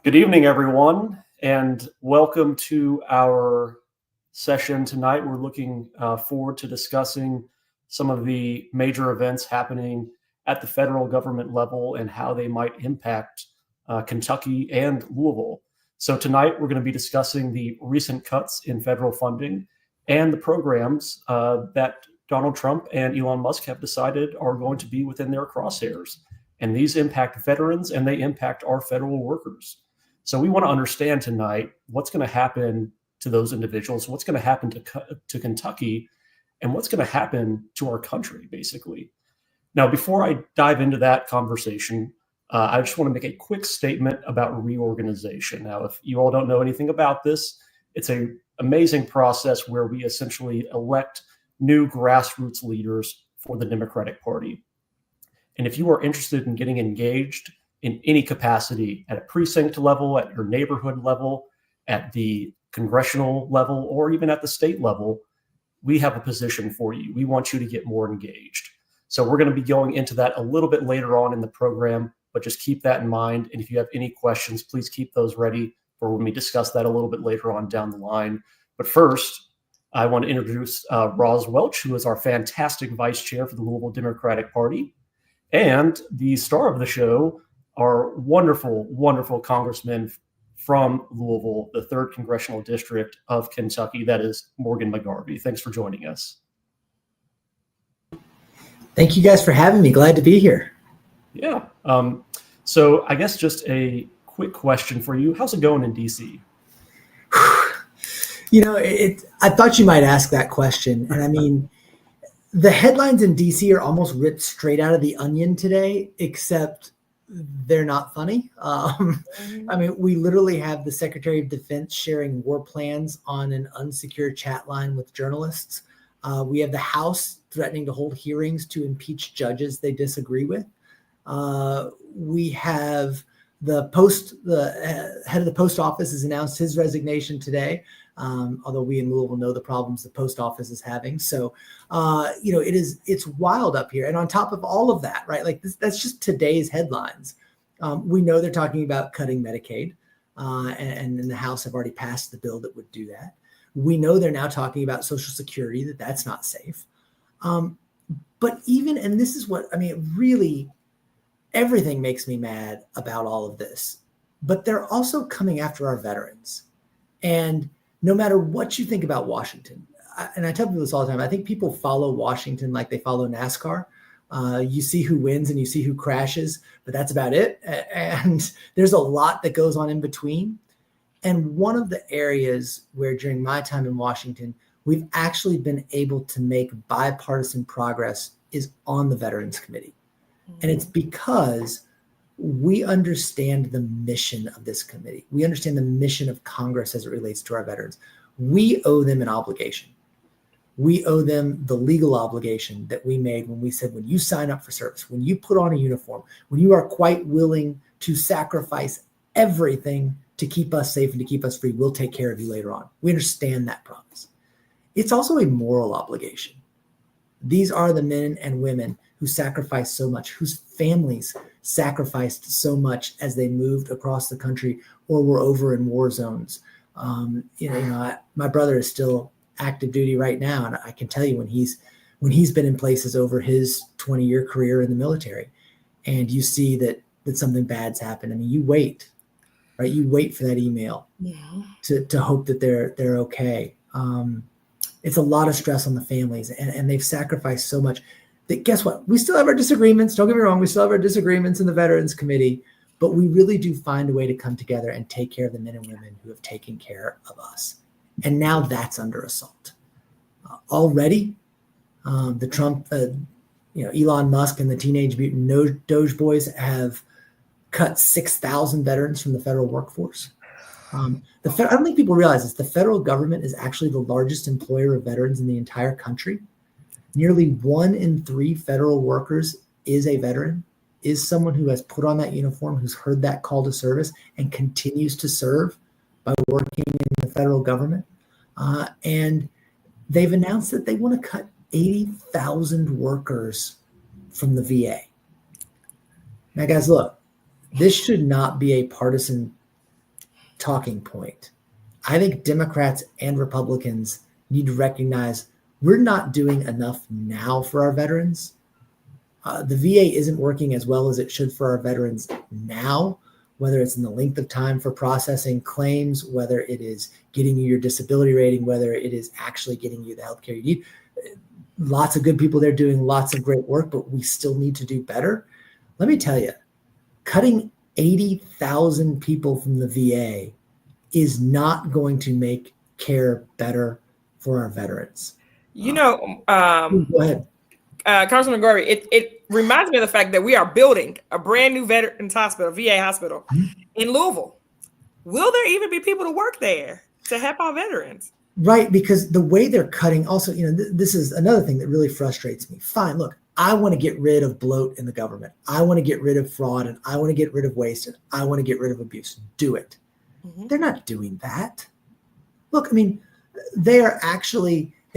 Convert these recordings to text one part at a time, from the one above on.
Good evening, everyone, and welcome to our session tonight. We're looking forward to discussing some of the major events happening at the federal government level and how they might impact Kentucky and Louisville. So tonight, we're going to be discussing the recent cuts in federal funding and the programs that Donald Trump and Elon Musk have decided are going to be within their crosshairs. And these impact veterans and they impact our federal workers. So we want to understand tonight what's going to happen to those individuals, what's going to happen to Kentucky, and what's going to happen to our country, basically. Now, before I dive into that conversation, I just want to make a quick statement about reorganization. Now, if you all don't know anything about this, it's an amazing process where we essentially elect new grassroots leaders for the Democratic Party. And if you are interested in getting engaged in any capacity at a precinct level, at your neighborhood level, at the congressional level, or even at the state level, we have a position for you. We want you to get more engaged. So we're going to be going into that a little bit later on in the program, but just keep that in mind. And if you have any questions, please keep those ready for when we discuss that a little bit later on down the line. But first, I want to introduce Roz Welch, who is our fantastic vice chair for the Louisville Democratic Party, and the star of the show, our wonderful, wonderful congressman from Louisville, the 3rd Congressional District of Kentucky. That is Morgan McGarvey. Thanks for joining us. Thank you guys for having me. Glad to be here. Yeah. So I guess just a quick question for you. How's it going in D.C.? You know, I thought you might ask that question. And I mean, the headlines in D.C. are almost ripped straight out of The Onion today, except they're not funny. I mean, we literally have the Secretary of Defense sharing war plans on an unsecured chat line with journalists. We have the House threatening to hold hearings to impeach judges they disagree with. We have the head of the post office has announced his resignation today. Although we in Louisville know the problems the post office is having. So, it's wild up here. And on top of all of that, right, like that's just today's headlines. We know they're talking about cutting Medicaid, and in the House have already passed the bill that would do that. We know they're now talking about Social Security, that's not safe. But even, and this is what, I mean, really, everything makes me mad about all of this. But they're also coming after our veterans. And no matter what you think about Washington, and I tell people this all the time, I think people follow Washington like they follow NASCAR. You see who wins and you see who crashes, but that's about it. And there's a lot that goes on in between. And one of the areas where during my time in Washington, we've actually been able to make bipartisan progress is on the Veterans Committee. And it's because we understand the mission of this committee. We understand the mission of Congress as it relates to our veterans. We owe them an obligation. We owe them the legal obligation that we made when we said, when you sign up for service, when you put on a uniform, when you are quite willing to sacrifice everything to keep us safe and to keep us free, we'll take care of you later on. We understand that promise. It's also a moral obligation. These are the men and women who sacrificed so much, whose families sacrificed so much as they moved across the country or were over in war zones. My brother is still active duty right now, and I can tell you when he's been in places over his 20-year career in the military, and you see that something bad's happened. I mean, you wait, right? You wait for that email to hope that they're okay. It's a lot of stress on the families, and they've sacrificed so much. That guess what? We still have our disagreements. Don't get me wrong. We still have our disagreements in the Veterans Committee, but we really do find a way to come together and take care of the men and women who have taken care of us. And now that's under assault. Already, the Trump, Elon Musk and the Teenage Mutant Doge Boys have cut 6,000 veterans from the federal workforce. I don't think people realize this. The federal government is actually the largest employer of veterans in the entire country. Nearly 1 in 3 federal workers is a veteran, is someone who has put on that uniform, who's heard that call to service and continues to serve by working in the federal government. And they've announced that they want to cut 80,000 workers from the VA. Now, guys, look, this should not be a partisan talking point. I think Democrats and Republicans need to recognize we're not doing enough now for our veterans. The VA isn't working as well as it should for our veterans now, whether it's in the length of time for processing claims, whether it is getting you your disability rating, whether it is actually getting you the healthcare you need. Lots of good people there doing lots of great work, but we still need to do better. Let me tell you, cutting 80,000 people from the VA is not going to make care better for our veterans. Go ahead. Congressman McGarvey, it reminds me of the fact that we are building a brand new veterans hospital, VA hospital in Louisville. Will there even be people to work there to help our veterans? Right, because the way they're cutting, also, this is another thing that really frustrates me. Fine, look, I want to get rid of bloat in the government. I want to get rid of fraud, and I want to get rid of waste, and I want to get rid of abuse. Do it. Mm-hmm. They're not doing that. Look, I mean, they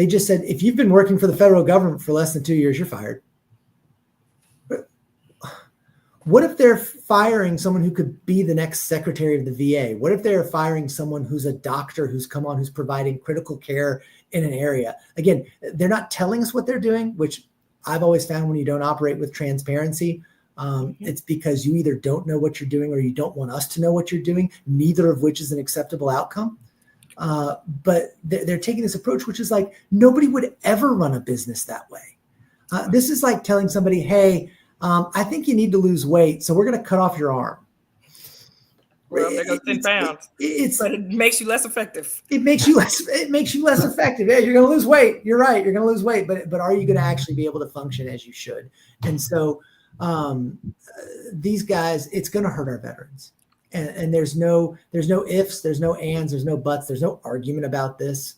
just said, if you've been working for the federal government for less than 2 years, you're fired. What if they're firing someone who could be the next secretary of the VA? What if they're firing someone who's a doctor who's providing critical care in an area? Again, they're not telling us what they're doing, which I've always found when you don't operate with transparency, it's because you either don't know what you're doing or you don't want us to know what you're doing, neither of which is an acceptable outcome. But they're taking this approach, which is like nobody would ever run a business that way. This is like telling somebody, hey, I think you need to lose weight, so we're going to cut off your arm. Well, there goes 10 pounds. But it makes you less effective. It makes you less effective. Yeah, you're going to lose weight. You're right. You're going to lose weight, but are you going to actually be able to function as you should? And so these guys, it's going to hurt our veterans. And there's no ifs, there's no ands, there's no buts, there's no argument about this.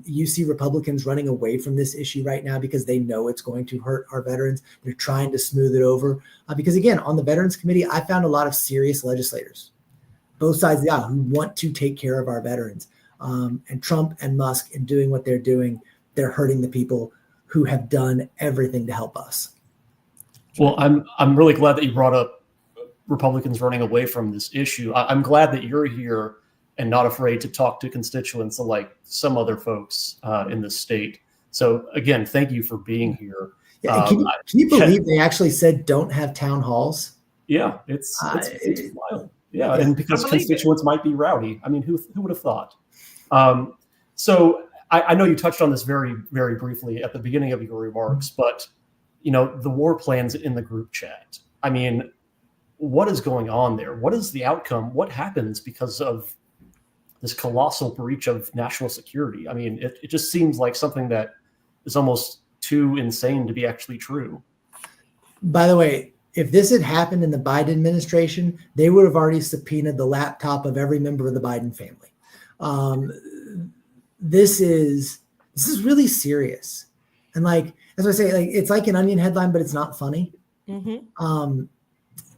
You see Republicans running away from this issue right now because they know it's going to hurt our veterans. They're trying to smooth it over. Because again, on the Veterans Committee, I found a lot of serious legislators, both sides of the aisle, who want to take care of our veterans. And Trump and Musk, in doing what they're doing, they're hurting the people who have done everything to help us. Well, I'm really glad that you brought up Republicans running away from this issue. I'm glad that you're here and not afraid to talk to constituents like some other folks in the state. So again, thank you for being here. Yeah, can you believe they actually said don't have town halls? Yeah, it's wild. Yeah, and because constituents might be rowdy. I mean, who would have thought? So I know you touched on this very, very briefly at the beginning of your remarks, but the war plans in the group chat. I mean, what is going on there? What is the outcome? What happens because of this colossal breach of national security? I mean, it just seems like something that is almost too insane to be actually true. By the way, if this had happened in the Biden administration, they would have already subpoenaed the laptop of every member of the Biden family. This is really serious. And as I say, it's like an Onion headline, but it's not funny. Mm-hmm.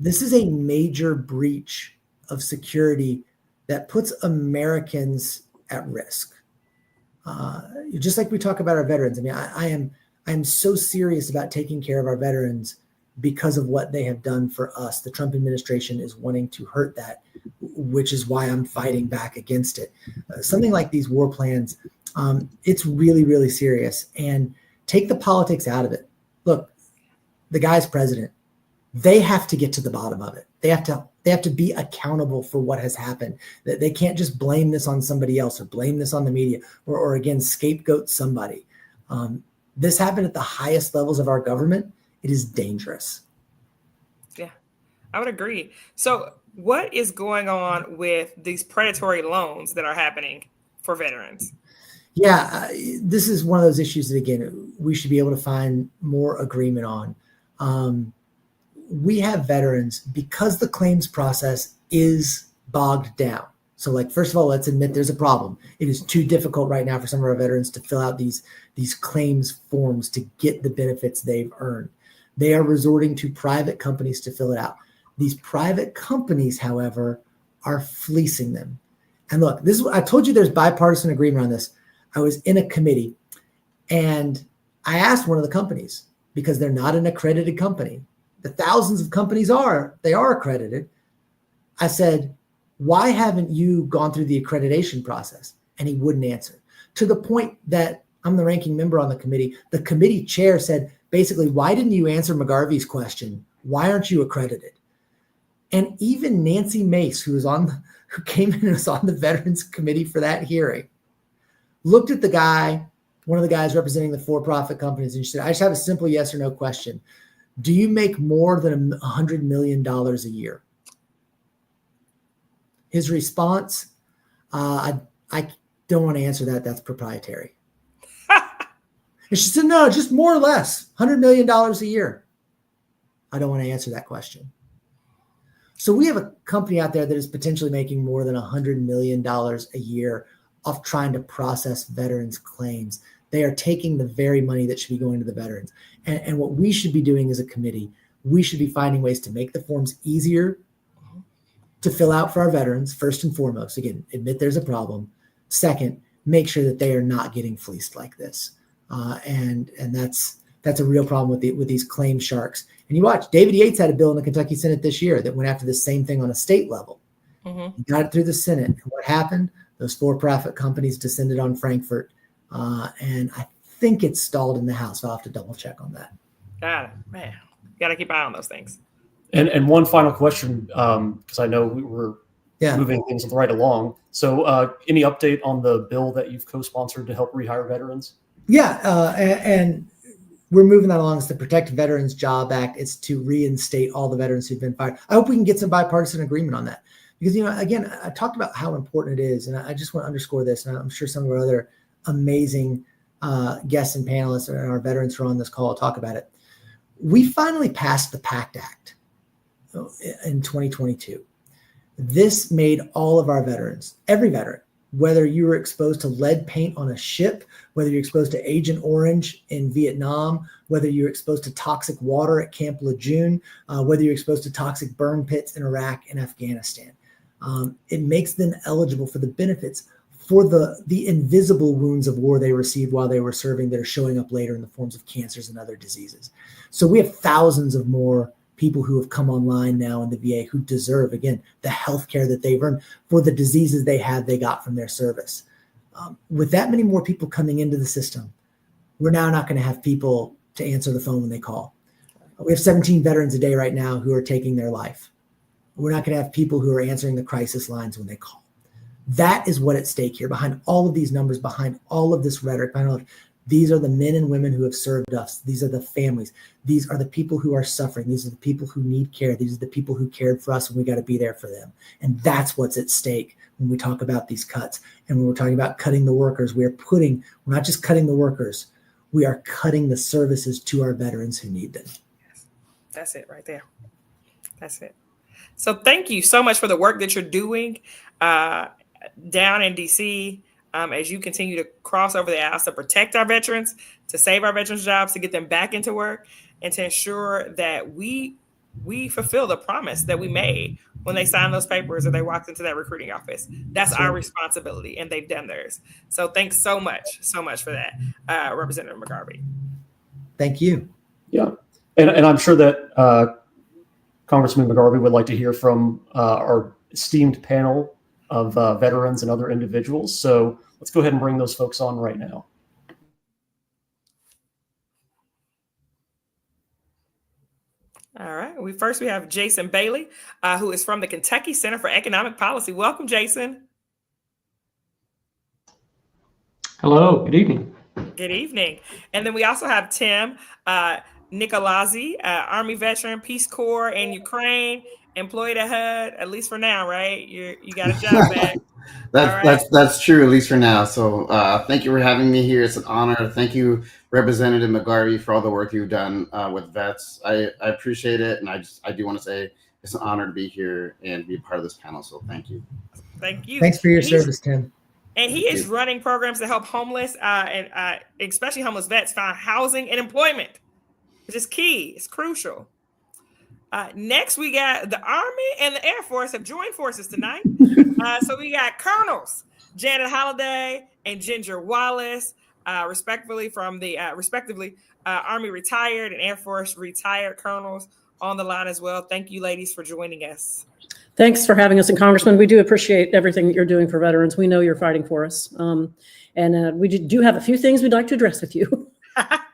This is a major breach of security that puts Americans at risk. Just like we talk about our veterans. I mean, I am so serious about taking care of our veterans because of what they have done for us. The Trump administration is wanting to hurt that, which is why I'm fighting back against it. Something like these war plans, it's really, really serious. And take the politics out of it. Look, the guy's president. They have to get to the bottom of it. They have to be accountable for what has happened. That they can't just blame this on somebody else or blame this on the media or again, scapegoat somebody. This happened at the highest levels of our government. It is dangerous. Yeah, I would agree. So what is going on with these predatory loans that are happening for veterans? Yeah, this is one of those issues that, again, we should be able to find more agreement on. We have veterans, because the claims process is bogged down. So first of all, let's admit there's a problem. It is too difficult right now for some of our veterans to fill out these claims forms to get the benefits they've earned. They are resorting to private companies to fill it out. These private companies, however, are fleecing them. And look, I told you there's bipartisan agreement on this. I was in a committee and I asked one of the companies, because they're not an accredited company. The thousands of companies they are accredited. I said, why haven't you gone through the accreditation process? And he wouldn't answer, to the point that I'm the ranking member on the committee. The committee chair said, basically, why didn't you answer McGarvey's question? Why aren't you accredited? And even Nancy Mace, who came in and was on the Veterans Committee for that hearing, looked at the guy, one of the guys representing the for-profit companies, and she said, I just have a simple yes or no question. Do you make more than $100 million a year? His response, I don't want to answer that. That's proprietary. And she said, no, just more or less, $100 million a year. I don't want to answer that question. So we have a company out there that is potentially making more than $100 million a year off trying to process veterans' claims. They are taking the very money that should be going to the veterans. And what we should be doing as a committee, we should be finding ways to make the forms easier to fill out for our veterans, first and foremost. Again, admit there's a problem. Second, make sure that they are not getting fleeced like this. And that's a real problem with these claim sharks. And you watch, David Yates had a bill in the Kentucky Senate this year that went after the same thing on a state level. Mm-hmm. He got it through the Senate. And what happened? Those for-profit companies descended on Frankfurt. And I think it's stalled in the House. I'll have to double check on that. Got it. Man, got to keep an eye on those things. And one final question, because I know we were moving things right along. So any update on the bill that you've co-sponsored to help rehire veterans? Yeah, and we're moving that along. It's the Protect Veterans Job Act. It's to reinstate all the veterans who've been fired. I hope we can get some bipartisan agreement on that. Because, again, I talked about how important it is, and I just want to underscore this, and I'm sure some of our other amazing guests and panelists and our veterans who are on this call will talk about it. We finally passed the PACT Act in 2022. This made all of our veterans, every veteran, whether you were exposed to lead paint on a ship, whether you're exposed to Agent Orange in Vietnam, whether you're exposed to toxic water at Camp Lejeune, whether you're exposed to toxic burn pits in Iraq and Afghanistan. It makes them eligible for the benefits for the invisible wounds of war they received while they were serving that are showing up later in the forms of cancers and other diseases. So we have thousands of more people who have come online now in the VA who deserve, again, the health care that they've earned for the diseases they got from their service. With that many more people coming into the system, we're now not going to have people to answer the phone when they call. We have 17 veterans a day right now who are taking their life. We're not going to have people who are answering the crisis lines when they call. That is what at stake here. Behind all of these numbers, behind all of this rhetoric, these are the men and women who have served us. These are the families. These are the people who are suffering. These are the people who need care. These are the people who cared for us, and we got to be there for them. And that's what's at stake when we talk about these cuts. And when we're talking about cutting the workers, we're not just cutting the workers, we are cutting the services to our veterans who need them. That's it right there. That's it. So thank you so much for the work that you're doing down in DC. As you continue to cross over the aisles to protect our veterans, to save our veterans' jobs, to get them back into work, and to ensure that we fulfill the promise that we made when they signed those papers or they walked into that recruiting office. That's our responsibility, and they've done theirs. So thanks so much for that, Representative McGarvey. Thank you. Yeah, and I'm sure that Congressman McGarvey would like to hear from our esteemed panel of veterans and other individuals. So let's go ahead and bring those folks on right now. All right. We have Jason Bailey, who is from the Kentucky Center for Economic Policy. Welcome, Jason. Hello. Good evening. Good evening. And then we also have Tim Nicolazzi, Army veteran, Peace Corps in Ukraine, employed at HUD, at least for now, right? You got a job back. That's true, at least for now. So thank you for having me here. It's an honor. Thank you, Representative McGarvey, for all the work you've done with vets. I appreciate it, and I do want to say it's an honor to be here and be a part of this panel. So thank you. Thank you. Thanks for your service, Tim. And he is running programs to help homeless and especially homeless vets find housing and employment, which is key. It's crucial. Next, we got the Army and the Air Force have joined forces tonight. So we got Colonels Janet Holliday and Ginger Wallace, respectively from the Army retired and Air Force retired colonels on the line as well. Thank you, ladies, for joining us. Thanks for having us. And Congressman, we do appreciate everything that you're doing for veterans. We know you're fighting for us. And we do have a few things we'd like to address with you.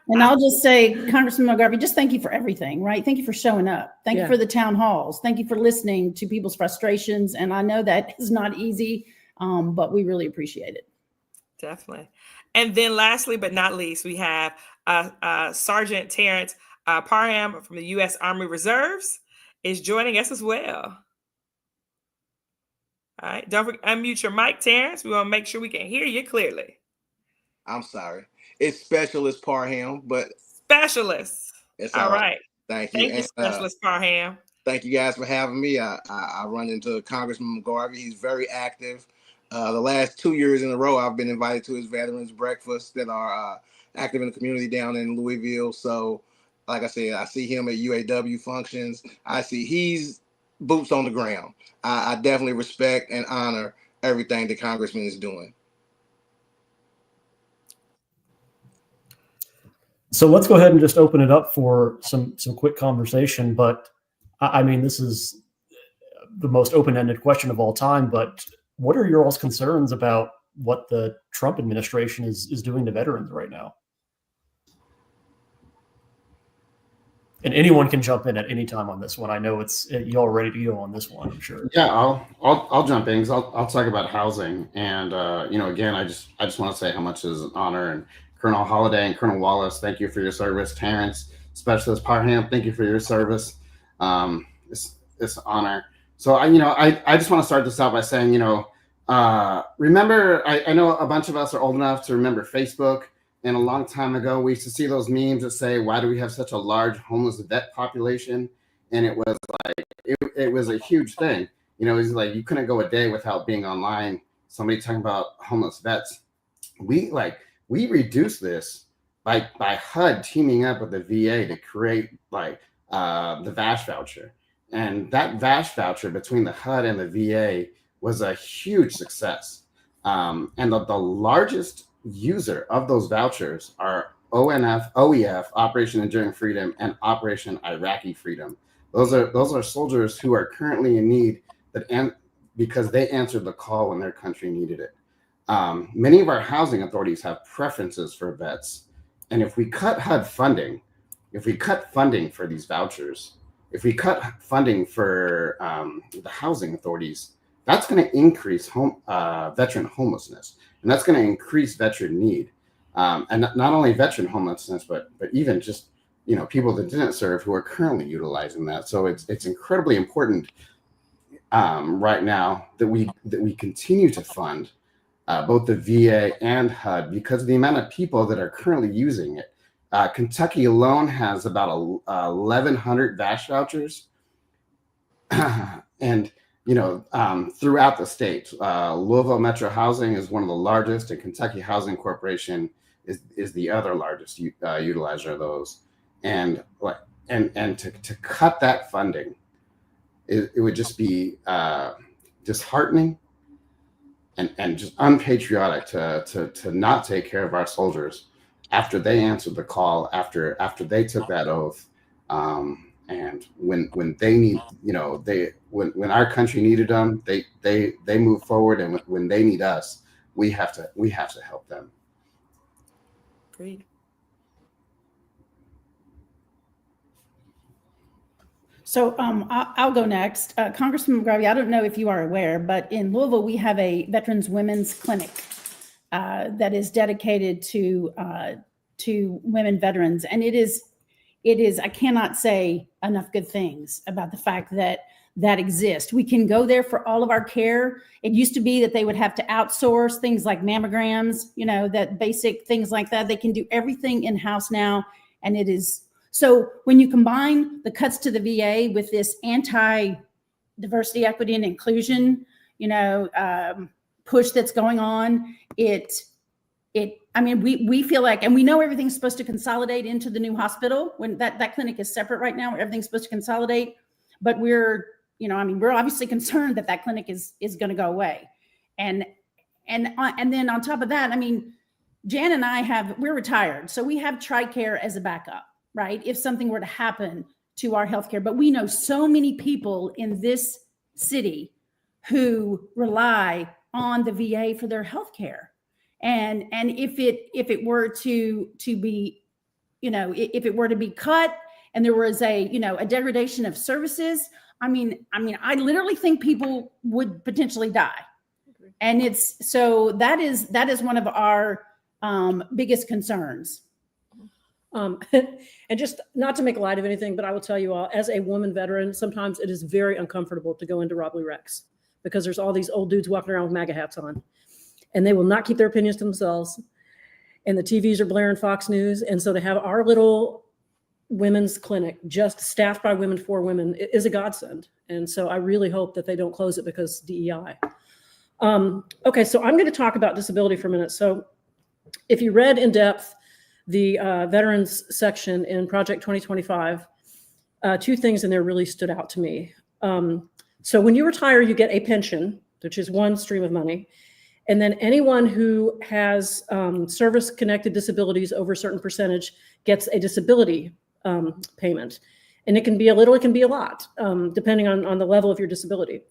And I'll just say, Congressman McGarvey, just thank you for everything, right? Thank you for showing up. Thank you for the town halls. Thank you for listening to people's frustrations. And I know that is not easy, but we really appreciate it. Definitely. And then lastly, but not least, we have Sergeant Terrence Parham from the U.S. Army Reserves is joining us as well. All right. Don't forget, unmute your mic, Terrence. We want to make sure we can hear you clearly. I'm sorry. It's Specialist Parham, but Specialist. It's all right. Thank you. Thank you, Specialist Parham. Thank you guys for having me. I run into Congressman McGarvey. He's very active. The last 2 years in a row, I've been invited to his veterans breakfasts that are active in the community down in Louisville. So, like I said, I see him at UAW functions. He's boots on the ground. I definitely respect and honor everything the Congressman is doing. So let's go ahead and just open it up for some quick conversation. But I mean, this is the most open-ended question of all time. But what are your all's concerns about what the Trump administration is doing to veterans right now? And anyone can jump in at any time on this one. I know you all ready to go on this one, I'm sure. Yeah, I'll jump in because I'll talk about housing. And again, I just want to say how much it is an honor. And Colonel Holliday and Colonel Wallace, thank you for your service. Terrence, Specialist Parham, thank you for your service. It's an honor. So I just want to start this out by saying, remember, I know a bunch of us are old enough to remember Facebook. And a long time ago, we used to see those memes that say, why do we have such a large homeless vet population? And it was like, it was a huge thing. It was like, you couldn't go a day without being online, somebody talking about homeless vets. We reduced this by HUD teaming up with the VA to create the VASH voucher. And that VASH voucher between the HUD and the VA was a huge success. And the largest user of those vouchers are OEF, Operation Enduring Freedom, and Operation Iraqi Freedom. Those are soldiers who are currently in need because they answered the call when their country needed it. Many of our housing authorities have preferences for vets, and if we cut HUD funding, if we cut funding for these vouchers, if we cut funding for the housing authorities, that's going to increase veteran homelessness. And that's going to increase veteran need, and not only veteran homelessness, but even just people that didn't serve who are currently utilizing that. So it's incredibly important right now that we continue to fund both the VA and HUD because of the amount of people that are currently using it. Kentucky alone has about 1,100 VASH vouchers, and throughout the state, Louisville Metro Housing is one of the largest, and Kentucky Housing Corporation is the other largest utilizer of those. And to cut that funding, it would just be disheartening and just unpatriotic to not take care of our soldiers after they answered the call, after they took that oath. And when they need, when our country needed them, they move forward, and when they need us, we have to help them. Great. So I'll go next. Congressman McGarvey, I don't know if you are aware, but in Louisville, we have a Veterans Women's Clinic that is dedicated to women veterans. And it is, I cannot say enough good things about the fact that exists. We can go there for all of our care. It used to be that they would have to outsource things like mammograms, that basic things like that. They can do everything in-house now. And it is, so when you combine the cuts to the VA with this anti-diversity, equity, and inclusion, push that's going on, we feel like, and we know everything's supposed to consolidate into the new hospital when that clinic is separate right now, where everything's supposed to consolidate, but we're obviously concerned that clinic is going to go away. And then on top of that, Jan and I we're retired. So we have TRICARE as a backup, right? If something were to happen to our healthcare, but we know so many people in this city who rely on the VA for their health care. And if it were to be, if it were to be cut and there was a degradation of services, I I literally think people would potentially die. And that is one of our biggest concerns. And just not to make light of anything, but I will tell you all, as a woman veteran, sometimes it is very uncomfortable to go into Robley Rex because there's all these old dudes walking around with MAGA hats on, and they will not keep their opinions to themselves. And the TVs are blaring Fox News. And so to have our little women's clinic just staffed by women for women is a godsend. And so I really hope that they don't close it because DEI. Okay, so I'm going to talk about disability for a minute. So if you read in depth the veterans section in Project 2025, two things in there really stood out to me. So when you retire, you get a pension, which is one stream of money. And then anyone who has service-connected disabilities over a certain percentage gets a disability payment. And it can be a little, it can be a lot, depending on the level of your disability.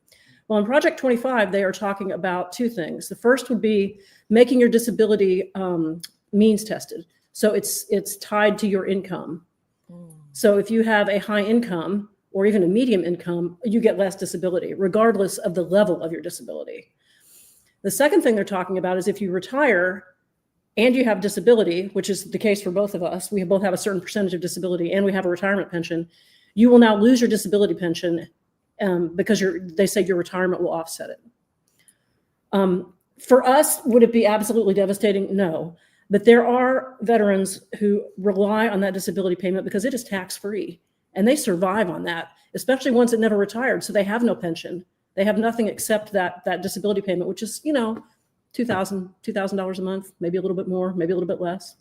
Well, in Project 25, they are talking about two things. The first would be making your disability means tested. So it's tied to your income. So if you have a high income or even a medium income, you get less disability, regardless of the level of your disability. The second thing they're talking about is if you retire and you have disability, which is the case for both of us, we both have a certain percentage of disability and we have a retirement pension, you will now lose your disability pension because they say your retirement will offset it. For us, would it be absolutely devastating? No. But there are veterans who rely on that disability payment because it is tax-free and they survive on that, especially ones that never retired. So they have no pension. They have nothing except that disability payment, which is, $2,000 a month, maybe a little bit more, maybe a little bit less.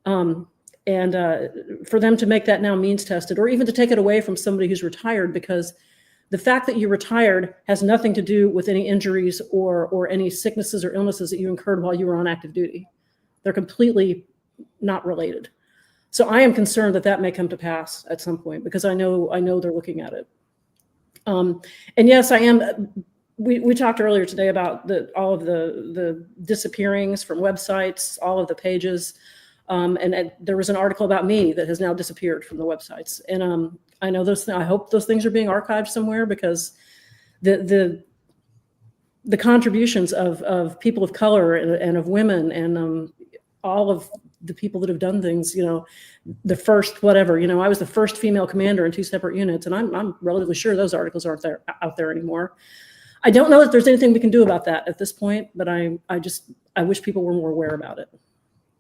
And for them to make that now means tested, or even to take it away from somebody who's retired, because the fact that you retired has nothing to do with any injuries or any sicknesses or illnesses that you incurred while you were on active duty. They're completely not related. So I am concerned that may come to pass at some point because I know they're looking at it. And yes, I am. We talked earlier today about all of the disappearings from websites, all of the pages, and there was an article about me that has now disappeared from the websites. And I know I hope those things are being archived somewhere because the contributions of people of color and of women and all of the people that have done things, the first whatever, I was the first female commander in 2 separate units, and I'm relatively sure those articles aren't out there anymore. I don't know if there's anything we can do about that at this point, but I wish people were more aware about it.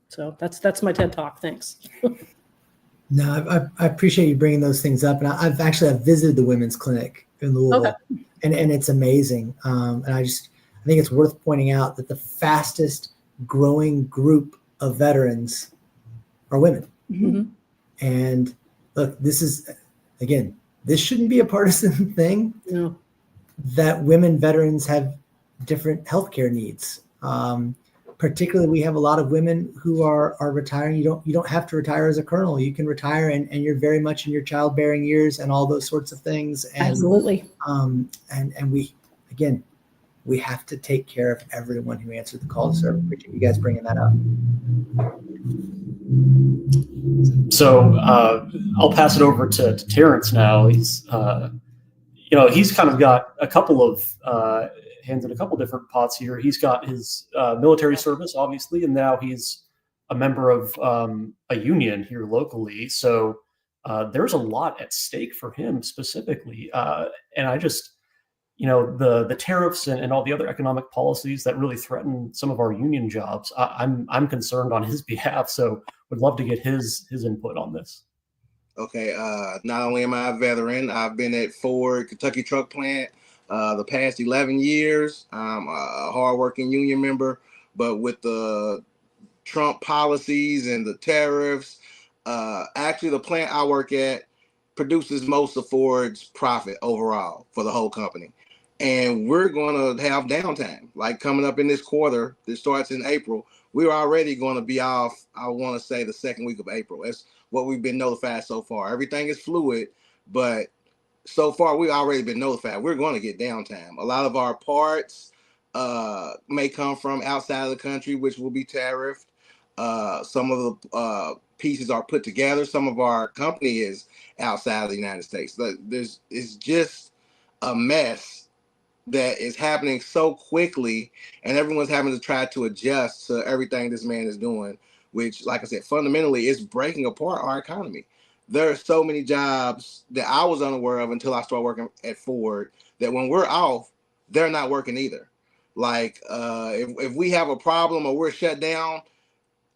So that's my TED Talk. Thanks. No, I appreciate you bringing those things up, and I've visited the women's clinic in Louisville, okay. and it's amazing. And I think it's worth pointing out that the fastest growing group of veterans are women. Mm-hmm. And look, this shouldn't be a partisan thing. No. That women veterans have different healthcare needs. Particularly, we have a lot of women who are retiring. You don't have to retire as a colonel. You can retire and you're very much in your childbearing years and all those sorts of things. And, absolutely. And we have to take care of everyone who answered the call to serve. Appreciate you guys bringing that up. So I'll pass it over to Terrence now. He's he's kind of got a couple of hands in a couple different pots here. He's got his military service, obviously, and now he's a member of a union here locally. So there's a lot at stake for him specifically. And I just, the tariffs and all the other economic policies that really threaten some of our union jobs, I'm concerned on his behalf. So would love to get his input on this. Okay. Not only am I a veteran, I've been at Ford Kentucky Truck Plant the past 11 years. I'm a hardworking union member, but with the Trump policies and the tariffs, actually the plant I work at produces most of Ford's profit overall for the whole company. And we're going to have downtime, like coming up in this quarter that starts in April. We're already going to be off, I want to say, the second week of April. That's what we've been notified so far. Everything is fluid, but so far we've already been notified we're going to get downtime. A lot of our parts may come from outside of the country, which will be tariffed. Some of the pieces are put together. Some of our company is outside of the United States. It's just a mess that is happening so quickly, and everyone's having to try to adjust to everything this man is doing, which, like I said, fundamentally is breaking apart our economy. There are so many jobs that I was unaware of until I started working at Ford that when we're off, they're not working either. Like if we have a problem or we're shut down,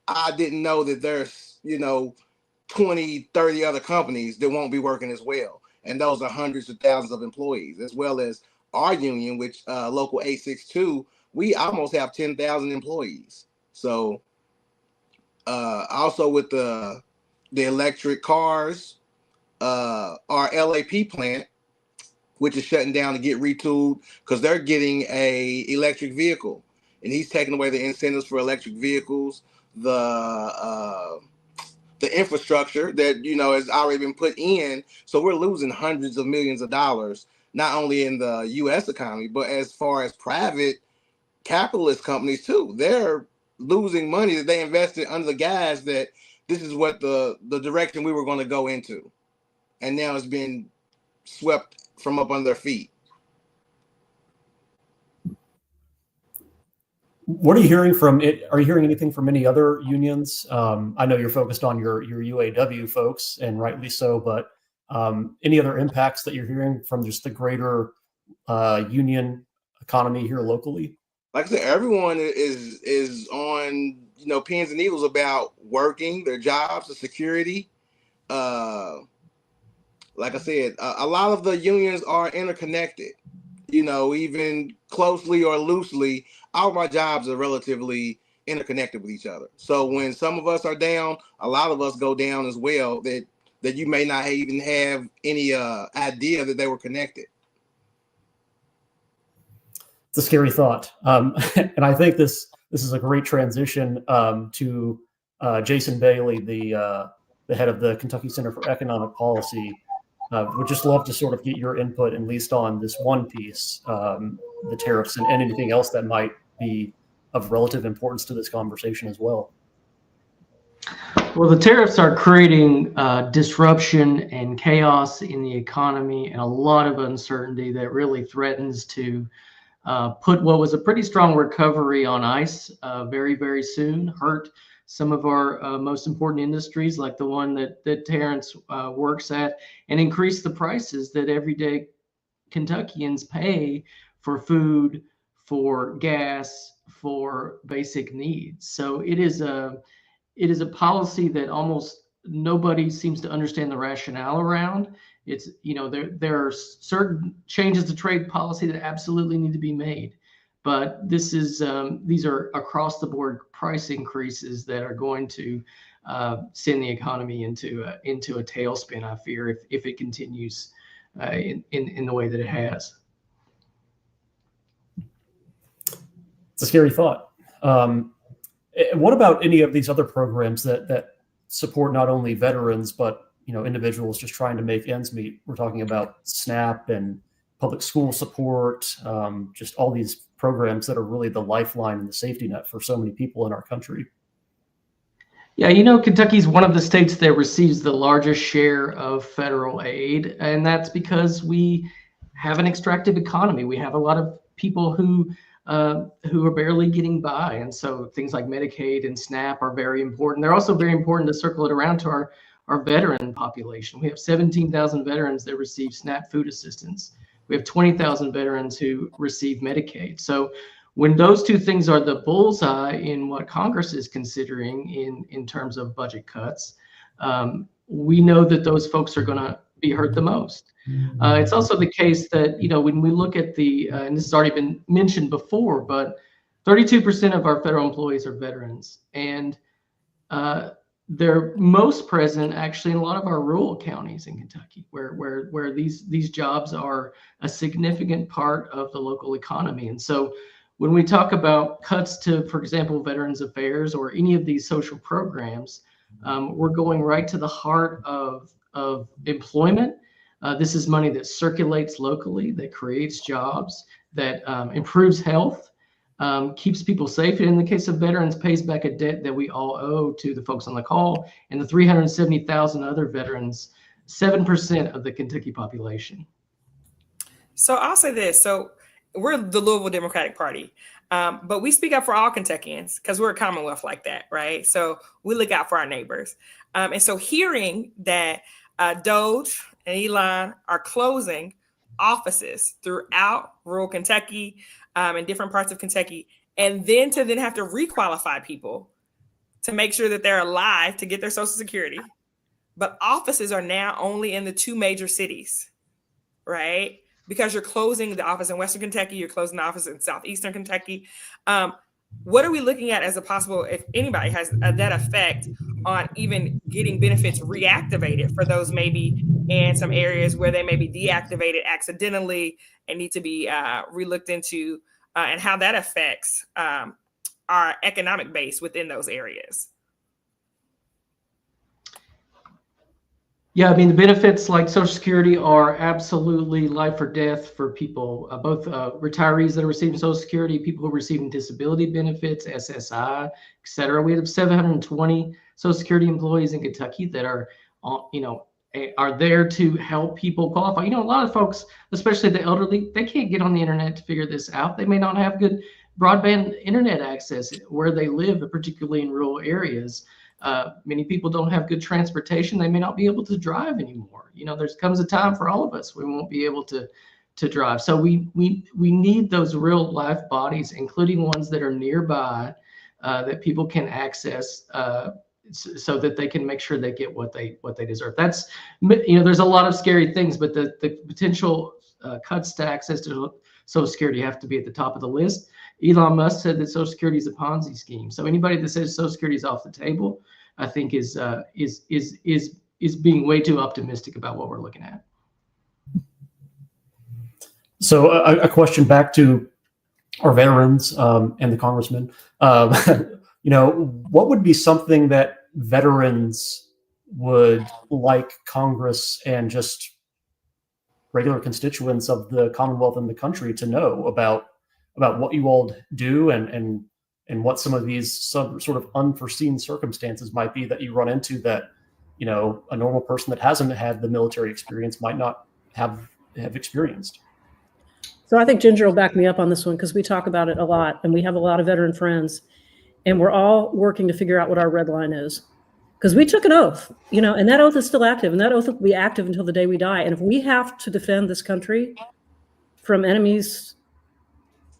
I didn't know that there's, 20, 30 other companies that won't be working as well. And those are hundreds of thousands of employees, as well as our union, which local 862, we almost have 10,000 employees. So also with the electric cars, our LAP plant, which is shutting down to get retooled because they're getting a electric vehicle, and he's taking away the incentives for electric vehicles, the infrastructure that has already been put in. So we're losing hundreds of millions of dollars, not only in the U.S. economy, but as far as private capitalist companies too. They're losing money that they invested under the guise that this is what the direction we were going to go into, and now it's been swept from up under their feet. What are you hearing from it? Are you hearing anything from any other unions? I know you're focused on your UAW folks, and rightly so, but any other impacts that you're hearing from just the greater union economy here locally? Like I said, everyone is on pins and needles about working, their jobs, the security. Like I said, a lot of the unions are interconnected, even closely or loosely. All of our jobs are relatively interconnected with each other. So when some of us are down, a lot of us go down as well, that you may not even have any idea that they were connected. It's a scary thought. And I think this is a great transition to Jason Bailey, the head of the Kentucky Center for Economic Policy. Would just love to sort of get your input, at least on this one piece, the tariffs, and anything else that might be of relative importance to this conversation as well. Well, the tariffs are creating disruption and chaos in the economy and a lot of uncertainty that really threatens to put what was a pretty strong recovery on ice very, very soon, hurt some of our most important industries, like the one that Terrence works at, and increase the prices that everyday Kentuckians pay for food, for gas, for basic needs. So it is a policy that almost nobody seems to understand the rationale around. It's, there are certain changes to trade policy that absolutely need to be made. But this is these are across the board price increases that are going to send the economy into a tailspin, I fear, if it continues in the way that it has. It's a scary thought. What about any of these other programs that support not only veterans but individuals just trying to make ends meet? We're talking about SNAP and public school support, just all these programs that are really the lifeline and the safety net for so many people in our country. Yeah, Kentucky's one of the states that receives the largest share of federal aid, and that's because we have an extractive economy. We have a lot of people who are barely getting by, and so things like Medicaid and SNAP are very important. They're also very important to circle it around to our veteran population. We have 17,000 veterans that receive SNAP food assistance. We have 20,000 veterans who receive Medicaid. So when those two things are the bullseye in what Congress is considering in terms of budget cuts, we know that those folks are going to be hurt the most. It's also the case that, when we look at and this has already been mentioned before, but 32% of our federal employees are veterans. And they're most present actually in a lot of our rural counties in Kentucky, where these jobs are a significant part of the local economy. And so when we talk about cuts to, for example, Veterans Affairs or any of these social programs, we're going right to the heart of employment, This is money that circulates locally, that creates jobs, that improves health, keeps people safe. And in the case of veterans, pays back a debt that we all owe to the folks on the call and the 370,000 other veterans, 7% of the Kentucky population. So I'll say this. So we're the Louisville Democratic Party, but we speak up for all Kentuckians because we're a Commonwealth like that, right? So we look out for our neighbors. And so hearing that Doge and Elon are closing offices throughout rural Kentucky and different parts of Kentucky, and then to have to requalify people to make sure that they're alive to get their Social Security. But offices are now only in the 2 major cities, right? Because you're closing the office in Western Kentucky, you're closing the office in Southeastern Kentucky. What are we looking at as a possible, if anybody has that effect on even getting benefits reactivated for those maybe in some areas where they may be deactivated accidentally and need to be relooked into, and how that affects our economic base within those areas? Yeah, I mean, the benefits like Social Security are absolutely life or death for people, both retirees that are receiving Social Security, people who are receiving disability benefits, SSI, et cetera. We have 720 Social Security employees in Kentucky that are, are there to help people qualify. A lot of folks, especially the elderly, they can't get on the internet to figure this out. They may not have good broadband internet access where they live, particularly in rural areas. Many people don't have good transportation. They may not be able to drive anymore. There comes a time for all of us we won't be able to drive. So we need those real life bodies, including ones that are nearby, that people can access, so that they can make sure they get what they deserve. That's, there's a lot of scary things, but the potential cuts to access to Social Security have to be at the top of the list. Elon Musk said that Social Security is a Ponzi scheme. So anybody that says Social Security is off the table, I think is being way too optimistic about what we're looking at. So a question back to our veterans and the congressman. What would be something that veterans would like Congress and just regular constituents of the Commonwealth and the country to know about what you all do and what some of these sort of unforeseen circumstances might be that you run into that, a normal person that hasn't had the military experience might not have experienced? So I think Ginger will back me up on this one because we talk about it a lot and we have a lot of veteran friends and we're all working to figure out what our red line is. Because we took an oath, and that oath is still active, and that oath will be active until the day we die. And if we have to defend this country from enemies,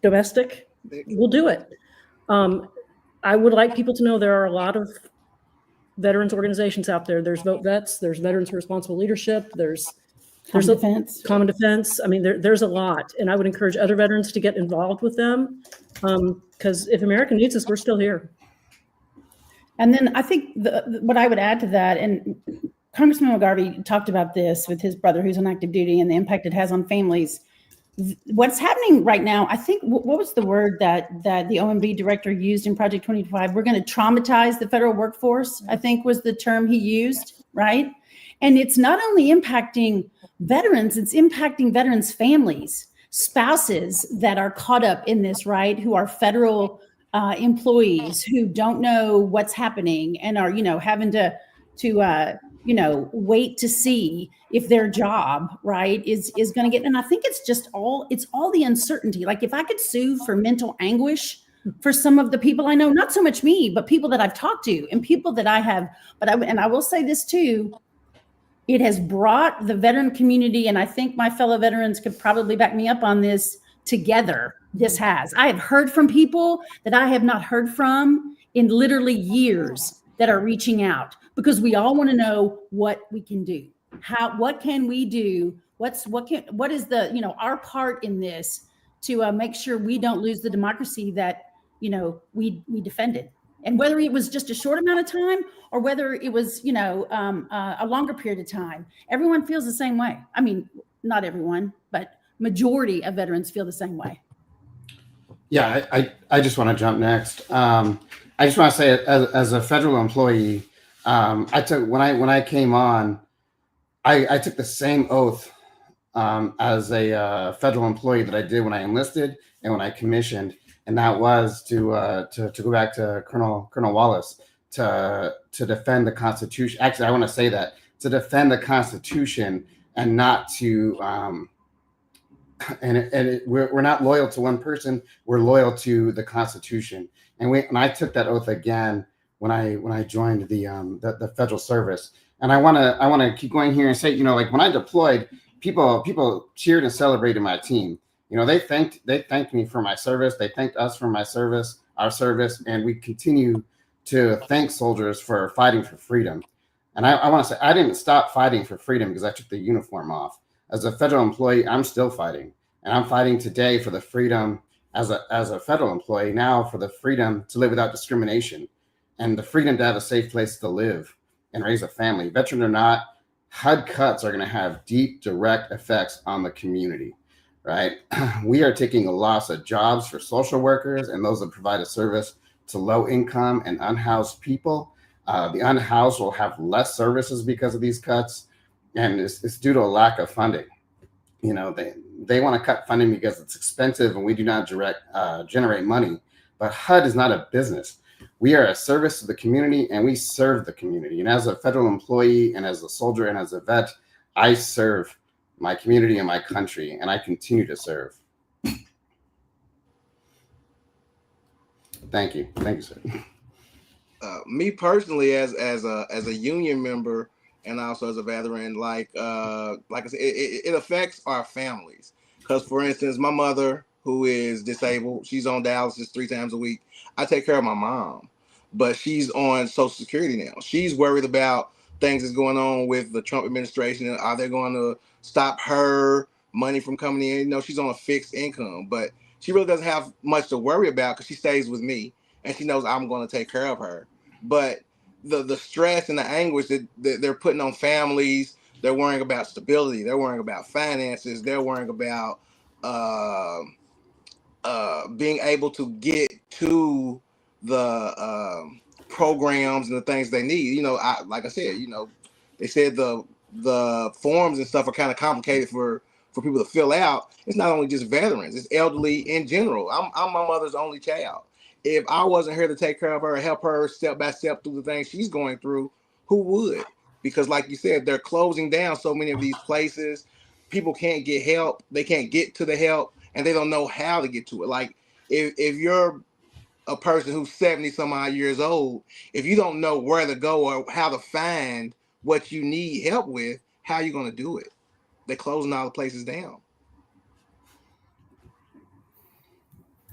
domestic, we'll do it. I would like people to know there are a lot of veterans organizations out there. There's Vote Vets, there's Veterans for Responsible Leadership, there's Common Defense. I mean, there's a lot, and I would encourage other veterans to get involved with them, because if America needs us, we're still here. And then I think what I would add to that, and Congressman McGarvey talked about this with his brother who's on active duty and the impact it has on families. What's happening right now, I think, what was the word that the OMB director used in Project 2025? We're going to traumatize the federal workforce, I think was the term he used, right? And it's not only impacting veterans, it's impacting veterans' families, spouses that are caught up in this, right, who are federal employees who don't know what's happening and are, having to wait to see if their job, right, is going to get. And I think it's all the uncertainty. Like if I could sue for mental anguish for some of the people I know, not so much me, but people that I've talked to and people that I have, I will say this too, it has brought the veteran community, and I think my fellow veterans could probably back me up on this, together. I have heard from people that I have not heard from in literally years that are reaching out because we all want to know what we can do. What can we do? What is the, our part in this to make sure we don't lose the democracy that, we defended. And whether it was just a short amount of time or whether it was, a longer period of time, everyone feels the same way. I mean, not everyone, but majority of veterans feel the same way. Yeah, I just want to jump next. I just want to say, as a federal employee, when I came on, I took the same oath as a federal employee that I did when I enlisted and when I commissioned, and that was to go back to Colonel Wallace to defend the Constitution. Actually, I want to say that to defend the Constitution and not to we're not loyal to one person. We're loyal to the Constitution, and I took that oath again when I joined the federal service. And I want to keep going here and say, like when I deployed, people cheered and celebrated my team. They thanked me for my service. They thanked us for our service, and we continue to thank soldiers for fighting for freedom. And I want to say I didn't stop fighting for freedom because I took the uniform off. As a federal employee, I'm still fighting, and I'm fighting today for the freedom as a federal employee now for the freedom to live without discrimination and the freedom to have a safe place to live and raise a family. Veteran or not, HUD cuts are going to have deep, direct effects on the community, right? We are taking a loss of jobs for social workers and those that provide a service to low income and unhoused people. The unhoused will have less services because of these cuts, and it's due to a lack of funding. They want to cut funding because it's expensive and we do not generate money. But HUD is not a business. We are a service to the community, and we serve the community. And as a federal employee and as a soldier and as a vet, I serve my community and my country, and I continue to serve. Thank you. Thank you, sir. Me personally, as a union member and also as a veteran, like I said, it affects our families. Because, for instance, my mother, who is disabled, she's on dialysis 3 times a week. I take care of my mom, but she's on Social Security now. She's worried about things that's going on with the Trump administration, and are they going to stop her money from coming in? She's on a fixed income, but she really doesn't have much to worry about because she stays with me, and she knows I'm going to take care of her. But the stress and the anguish that they're putting on families, they're worrying about stability, they're worrying about finances, they're worrying about being able to get to the programs and the things they need. Like I said, they said the forms and stuff are kind of complicated for people to fill out. It's not only just veterans, it's elderly in general. I'm my mother's only child. If I wasn't here to take care of her, help her step by step through the things she's going through, who would? Because like you said, they're closing down so many of these places. People can't get help. They can't get to the help, and they don't know how to get to it. Like if you're a person who's 70 some odd years old, if you don't know where to go or how to find what you need help with, how are you going to do it? They're closing all the places down.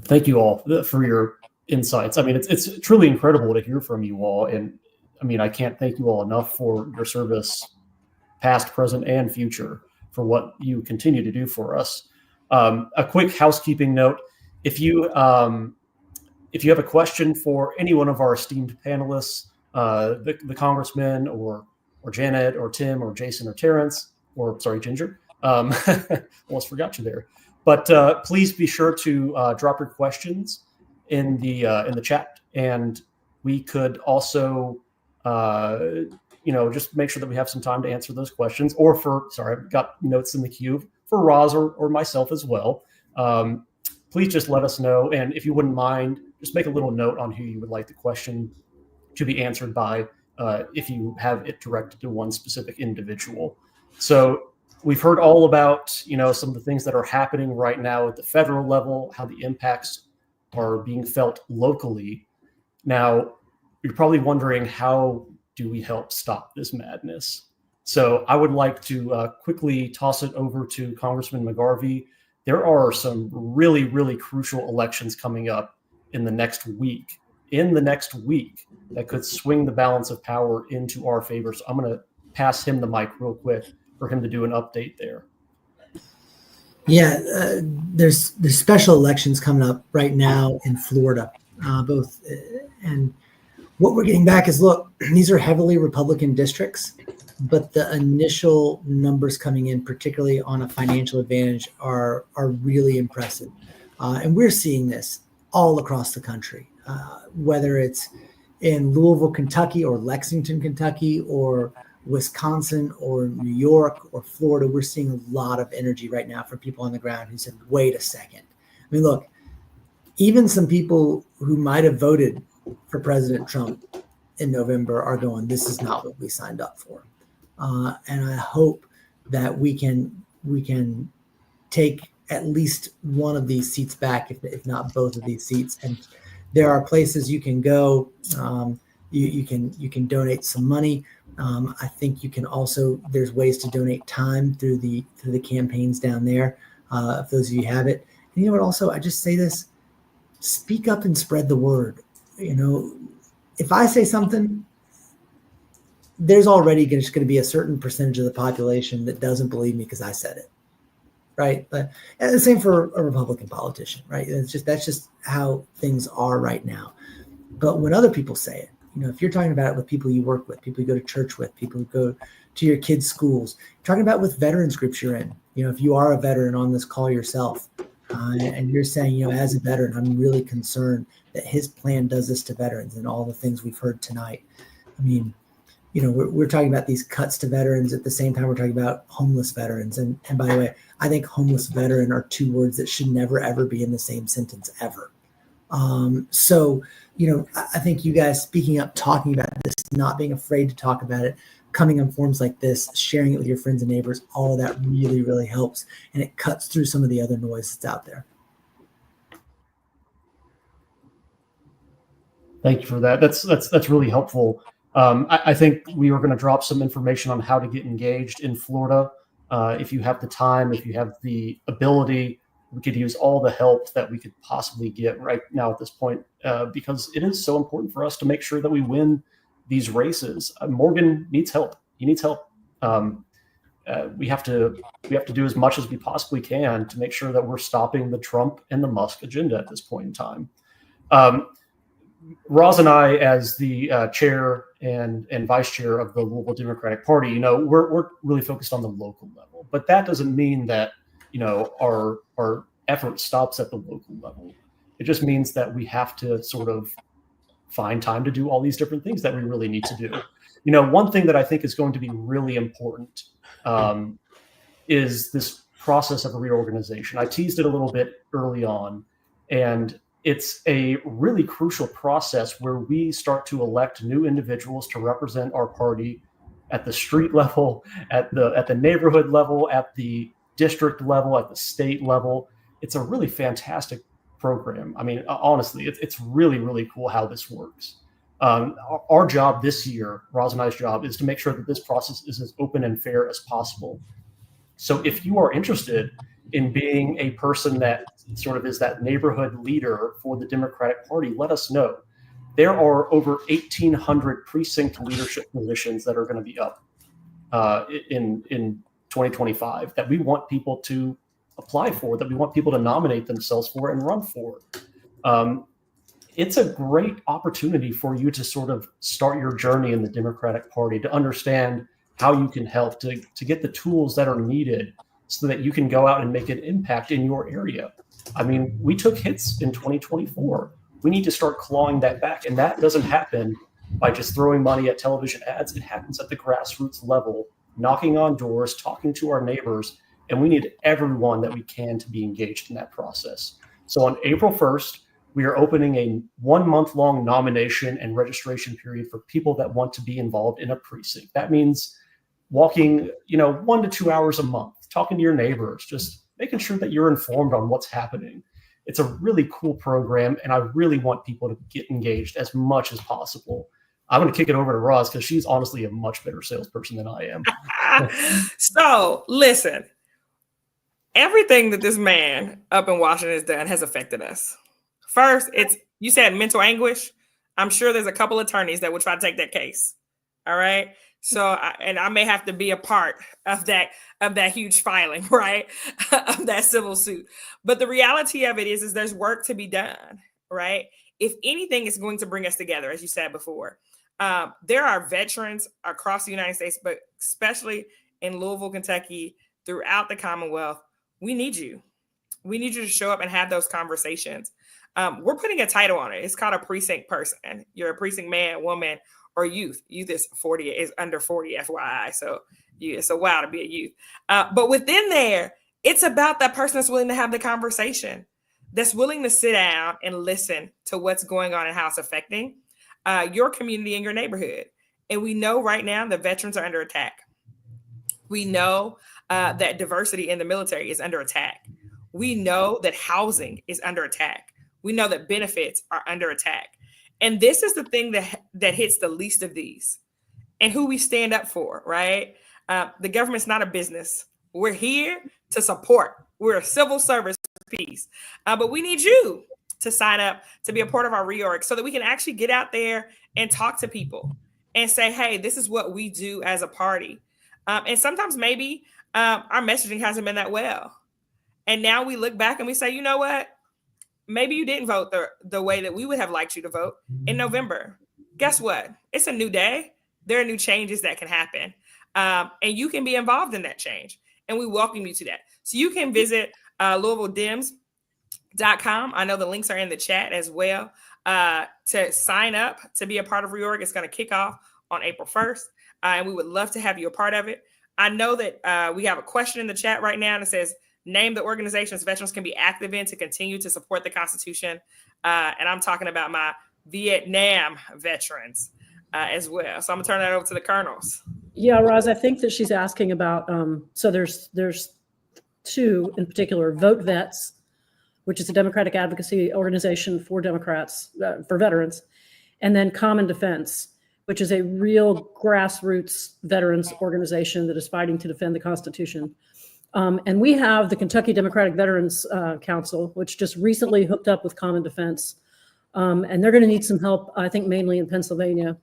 Thank you all for your insights. I mean, it's truly incredible to hear from you all. And I mean, I can't thank you all enough for your service, past, present, and future, for what you continue to do for us. A quick housekeeping note: if you have a question for any one of our esteemed panelists, the congressman or Janet or Tim or Jason or Terrence, or sorry, Ginger, almost forgot you there. But please be sure to drop your questions in the chat, and we could also just make sure that we have some time to answer those questions. Or I've got notes in the queue for Roz or myself as well. Please just let us know, and if you wouldn't mind, just make a little note on who you would like the question to be answered by, if you have it directed to one specific individual. So we've heard all about, some of the things that are happening right now at the federal level, how the impacts are being felt locally. Now, you're probably wondering, how do we help stop this madness? So I would like to quickly toss it over to Congressman McGarvey. There are some really, really crucial elections coming up in the next week. That could swing the balance of power into our favor. So I'm going to pass him the mic real quick for him to do an update there. Yeah, there's special elections coming up right now in Florida, and what we're getting back is, look, these are heavily Republican districts, but the initial numbers coming in, particularly on a financial advantage, are really impressive, and we're seeing this all across the country, whether it's in Louisville, Kentucky, or Lexington, Kentucky, or Wisconsin or New York or Florida, we're seeing a lot of energy right now from people on the ground who said, wait a second. I mean, look, even some people who might have voted for President Trump in November are going, this is not what we signed up for. And I hope that we can take at least one of these seats back, if not both of these seats. And there are places you can go. You can donate some money. I think you can also, there's ways to donate time through the campaigns down there. If those of you have it. And you know what? Also, I just say this: speak up and spread the word. You know, if I say something, there's already just going to be a certain percentage of the population that doesn't believe me because I said it, right? But and the same for a Republican politician, right? That's just how things are right now. But when other people say it, you know, if you're talking about it with people you work with, people you go to church with, people who go to your kids' schools, talking about with veterans groups you're in, you know, if you are a veteran on this call yourself, and you're saying, you know, as a veteran, I'm really concerned that his plan does this to veterans and all the things we've heard tonight. I mean, you know, we're talking about these cuts to veterans at the same time we're talking about homeless veterans. And by the way, I think homeless veteran are two words that should never, ever be in the same sentence ever. So, you know, I think you guys speaking up, talking about this, not being afraid to talk about it, coming on forums like this, sharing it with your friends and neighbors, all of that really, really helps. And it cuts through some of the other noise that's out there. Thank you for that. That's really helpful. I think we are going to drop some information on how to get engaged in Florida. If you have the time, if you have the ability, we could use all the help that we could possibly get right now at this point, because it is so important for us to make sure that we win these races. Morgan needs help. He needs help. We have to do as much as we possibly can to make sure that we're stopping the Trump and the Musk agenda at this point in time. Roz and I, as the chair and vice chair of the Louisville Democratic Party, you know, we're really focused on the local level, but that doesn't mean that, you know, our effort stops at the local level. It just means that we have to sort of find time to do all these different things that we really need to do. You know, one thing that I think is going to be really important is this process of reorganization. I teased it a little bit early on, and it's a really crucial process where we start to elect new individuals to represent our party at the street level, at the neighborhood level, at the district level, at the state level. It's a really fantastic program. I mean, honestly, it's really, really cool how this works. Our job this year, Roz and I's job, is to make sure that this process is as open and fair as possible. So if you are interested in being a person that sort of is that neighborhood leader for the Democratic Party, let us know. There are over 1,800 precinct leadership positions that are going to be up in 2025 that we want people to apply for, that we want people to nominate themselves for and run for. It's a great opportunity for you to sort of start your journey in the Democratic Party, to understand how you can help, to get the tools that are needed so that you can go out and make an impact in your area. I mean, we took hits in 2024. We need to start clawing that back. And that doesn't happen by just throwing money at television ads. It happens at the grassroots level, knocking on doors, talking to our neighbors. And we need everyone that we can to be engaged in that process. So on April 1st, we are opening a 1 month long nomination and registration period for people that want to be involved in a precinct. That means walking, 1 to 2 hours a month, talking to your neighbors, just making sure that you're informed on what's happening. It's a really cool program, and I really want people to get engaged as much as possible. I'm going to kick it over to Roz because she's honestly a much better salesperson than I am. So listen, everything that this man up in Washington has done has affected us. First, you said mental anguish. I'm sure there's a couple attorneys that will try to take that case. All right. So, I may have to be a part of that huge filing, right? Of that civil suit. But the reality of it is there's work to be done, right? If anything is going to bring us together, as you said before, there are veterans across the United States, but especially in Louisville, Kentucky, throughout the Commonwealth. We need you. We need you to show up and have those conversations. We're putting a title on it. It's called a precinct person. You're a precinct man, woman, or youth. Youth is under 40, FYI. So it's a while to be a youth. But within there, it's about that person that's willing to have the conversation, that's willing to sit down and listen to what's going on and how it's affecting your community and your neighborhood. And we know right now that veterans are under attack. We know that diversity in the military is under attack. We know that housing is under attack. We know that benefits are under attack. And this is the thing that hits the least of these, and who we stand up for, right? The government's not a business. We're here to support. We're a civil service piece. But we need you to sign up to be a part of our reorg so that we can actually get out there and talk to people and say, hey, this is what we do as a party. And sometimes maybe our messaging hasn't been that well. And now we look back and we say, you know what? Maybe you didn't vote the way that we would have liked you to vote in November. Guess what? It's a new day. There are new changes that can happen. And you can be involved in that change. And we welcome you to that. So you can visit LouisvilleDems.com. I know the links are in the chat as well to sign up to be a part of reorg. It's going to kick off on April 1st. And we would love to have you a part of it. I know that we have a question in the chat right now that says, name the organizations veterans can be active in to continue to support the Constitution. And I'm talking about my Vietnam veterans as well. So I'm gonna turn that over to the colonels. Yeah, Roz, I think that she's asking about, so there's two in particular, Vote Vets, which is a Democratic advocacy organization for Democrats, for veterans, and then Common Defense, which is a real grassroots veterans organization that is fighting to defend the Constitution. And we have the Kentucky Democratic Veterans Council, which just recently hooked up with Common Defense. And they're going to need some help, I think, mainly in Pennsylvania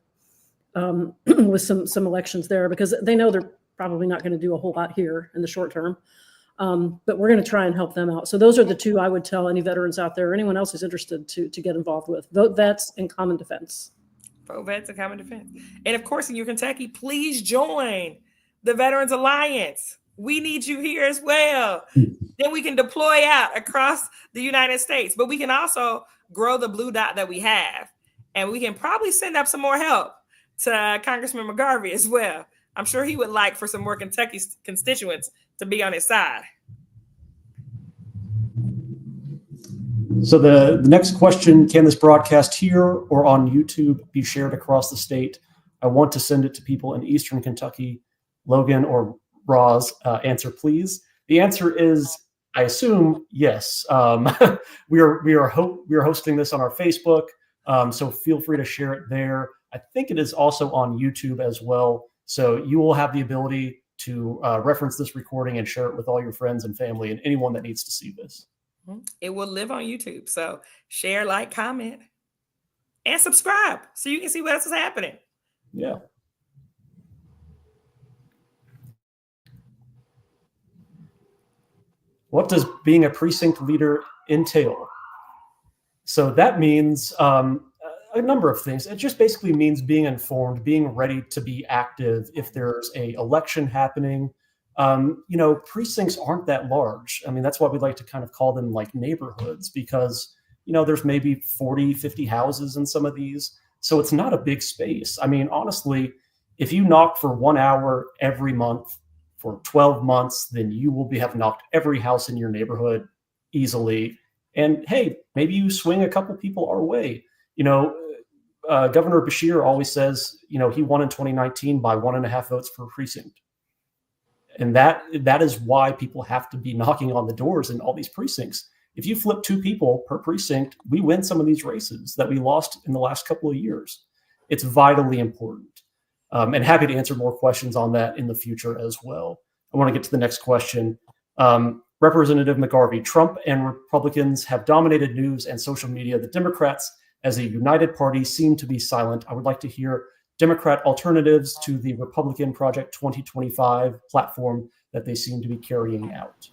with some elections there, because they know they're probably not going to do a whole lot here in the short term. But we're going to try and help them out. So those are the two I would tell any veterans out there, or anyone else who's interested to get involved with. Vote Vets and Common Defense. Vote Vets and Common Defense. And of course, in your Kentucky, please join the Veterans Alliance. We need you here as well. Then we can deploy out across the United States, but we can also grow the blue dot that we have. And we can probably send up some more help to Congressman McGarvey as well. I'm sure he would like for some more Kentucky constituents to be on his side. So the next question, can this broadcast here or on YouTube be shared across the state? I want to send it to people in Eastern Kentucky. Logan or Roz, answer please. The answer is, I assume, yes. We are hosting this on our Facebook, so feel free to share it there. I think it is also on YouTube as well, so you will have the ability to reference this recording and share it with all your friends and family and anyone that needs to see this. It will live on YouTube, so share, like, comment, and subscribe so you can see what else is happening. Yeah. What does being a precinct leader entail? So that means a number of things. It just basically means being informed, being ready to be active if there's an election happening. Precincts aren't that large. I mean, that's why we like to kind of call them like neighborhoods, because, there's maybe 40, 50 houses in some of these. So it's not a big space. I mean, honestly, if you knock for 1 hour every month, for 12 months, then you will have knocked every house in your neighborhood easily. And hey, maybe you swing a couple people our way. Governor Beshear always says, he won in 2019 by 1.5 votes per precinct. And that is why people have to be knocking on the doors in all these precincts. If you flip 2 people per precinct, we win some of these races that we lost in the last couple of years. It's vitally important. And happy to answer more questions on that in the future as well. I want to get to the next question. Representative McGarvey, Trump and Republicans have dominated news and social media. The Democrats, as a united party, seem to be silent. I would like to hear Democrat alternatives to the Republican Project 2025 platform that they seem to be carrying out.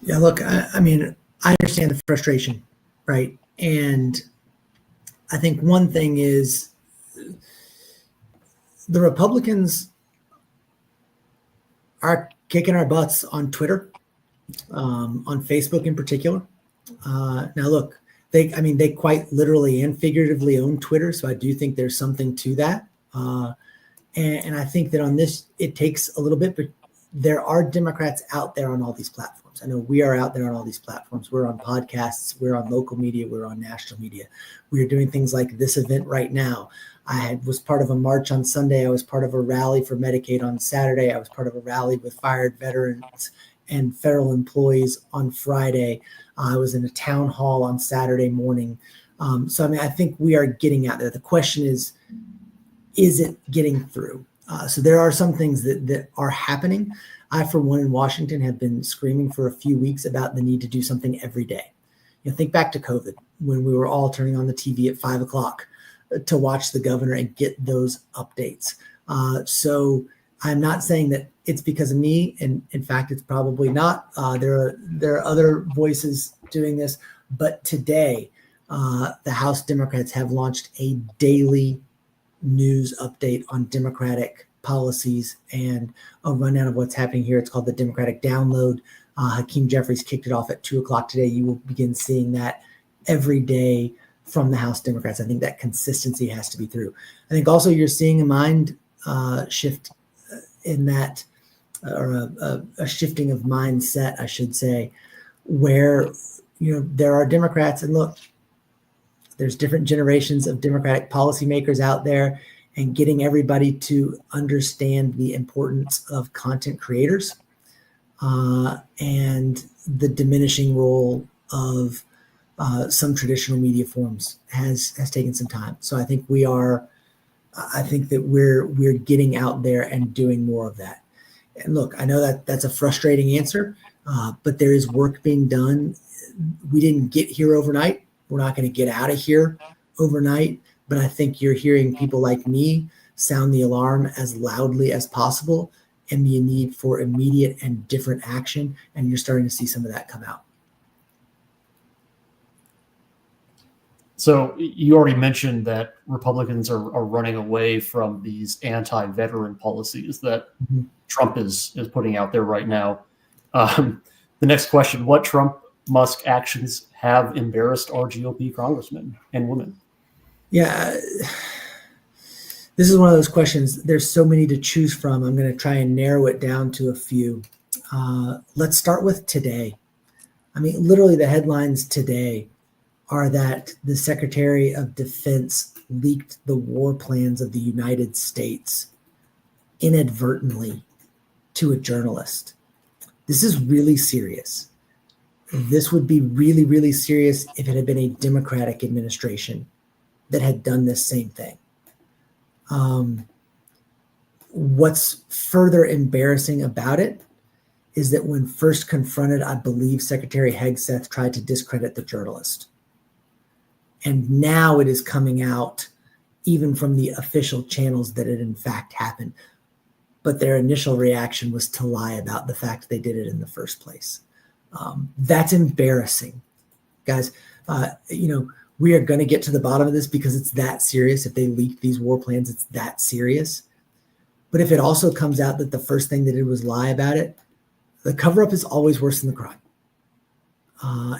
Yeah, look, I mean, I understand the frustration, right? And I think one thing is, the Republicans are kicking our butts on Twitter, on Facebook in particular. Now, look, they quite literally and figuratively own Twitter. So I do think there's something to that. And I think that on this, it takes a little bit, but there are Democrats out there on all these platforms. I know we are out there on all these platforms. We're on podcasts, we're on local media, we're on national media. We are doing things like this event right now. Was part of a march on Sunday. I was part of a rally for Medicaid on Saturday. I was part of a rally with fired veterans and federal employees on Friday. I was in a town hall on Saturday morning. So, I mean, I think we are getting out there. The question is it getting through? So there are some things that are happening. I, for one, in Washington, have been screaming for a few weeks about the need to do something every day. Think back to COVID, when we were all turning on the TV at 5 o'clock to watch the governor and get those updates. So I'm not saying that it's because of me, and in fact, it's probably not. There are other voices doing this, but today, the House Democrats have launched a daily news update on Democratic policies and a rundown of what's happening here. It's called the Democratic Download. Hakeem Jeffries kicked it off at 2 o'clock today. You will begin seeing that every day from the House Democrats. I think that consistency has to be through. I think also you're seeing a mind shift in that, or a shifting of mindset, I should say, where there are Democrats, and look, there's different generations of Democratic policymakers out there, and getting everybody to understand the importance of content creators and the diminishing role of some traditional media forms has taken some time. So I think that we're getting out there and doing more of that. And look, I know that that's a frustrating answer, but there is work being done. We didn't get here overnight. We're not going to get out of here overnight, but I think you're hearing people like me sound the alarm as loudly as possible and the need for immediate and different action. And you're starting to see some of that come out. So you already mentioned that Republicans are running away from these anti-veteran policies that Trump is putting out there right now. The next question, what Trump-Musk actions have embarrassed our GOP congressmen and women? Yeah, this is one of those questions. There's so many to choose from. I'm going to try and narrow it down to a few. Let's start with today. I mean, literally the headlines today are that the Secretary of Defense leaked the war plans of the United States inadvertently to a journalist. This is really serious. This would be really, really serious if it had been a Democratic administration that had done this same thing. What's further embarrassing about it is that when first confronted, I believe Secretary Hegseth tried to discredit the journalist. And now it is coming out, even from the official channels, that it in fact happened. But their initial reaction was to lie about the fact they did it in the first place. That's embarrassing. Guys, we are going to get to the bottom of this because it's that serious. If they leaked these war plans, it's that serious. But if it also comes out that the first thing they did was lie about it, the cover-up is always worse than the crime.